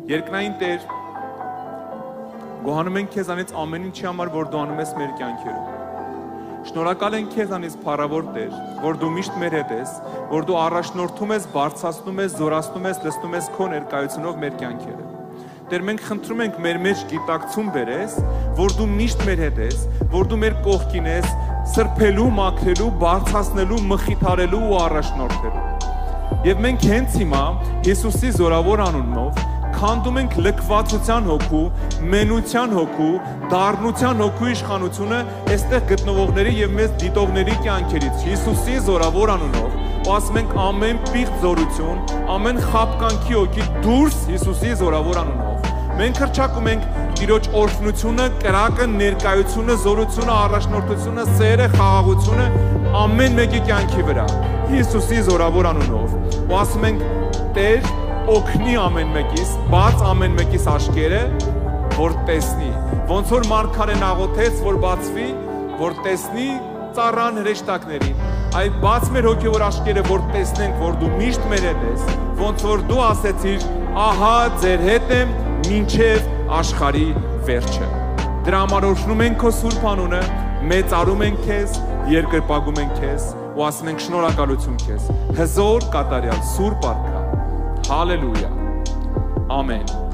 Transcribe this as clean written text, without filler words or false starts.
Երկնային Տեր, գոհանում ենք քեզանից ամեն ինչի համար, որ դու անում ես մեր կյանքերում։ Շնորհակալ ենք քեզանից փառավոր Տեր, որ դու միշտ մեր հետ ես, որ դու առաջնորդում ես, բարձրացնում ես, զորացնում ես, լցնում ես քո ներկայությունով մեր կյանքերը։ Տեր, մենք խնդրում ենք մեր մեջ գիտակցում բերես, որ դու միշտ մեր հետ ես, որ դու մեր կողքին ես, սրբելու, մաքրելու, բարձրացնելու, մխիթարելու ու առաջնորդելու։ Եվ մենք հենց հիմա Հիսուսի զորավոր անունով քանդում ենք լքվածության հոգու, մենության հոգու, դառնության հոգու իշխանությունը այստեղ գտնվողների եւ մեզ դիտողների կյանքերից Հիսուսի զորավոր անունով։ Ու ասում ենք ամեն պիղծ զորություն, ամեն խաբկանքի հոգի դուրս Հիսուսի զորավոր անունով։ Մենք հռչակում ենք Տիրոջ օրհնությունը, կրակը, ներկայությունը, զորությունը, առաջնորդությունը, սերը, խաղաղությունը ամեն մեկի կյանքի վրա Հիսուսի զորավոր անունով։ Ու ասում ենք Տեր, օգնի ամեն մեկիս, բաց ամեն մեկիս աչքերը, որ տեսնի։ Ոնց որ մարգարեն աղոթեց, որ բացվի, որ տեսնի ծառան հրեշտակներին։ Այդ բաց մեր հոգևոր աչքերը, որ տեսնենք, որ դու միշտ մեր հետ ես, ոնց որ դու ասեցիր, ահա ձեր հետ եմ մինչև աշխարհի վերջը։ Դրա համար օրհնում ենք քո սուրբ անունը, մեծարում ենք քեզ, երկրպագում ենք քեզ ու ասում ենք շնորհակալություն քեզ։ Հզոր կատարյալ սուրբ արքա։ Հալելույա։ Ամեն։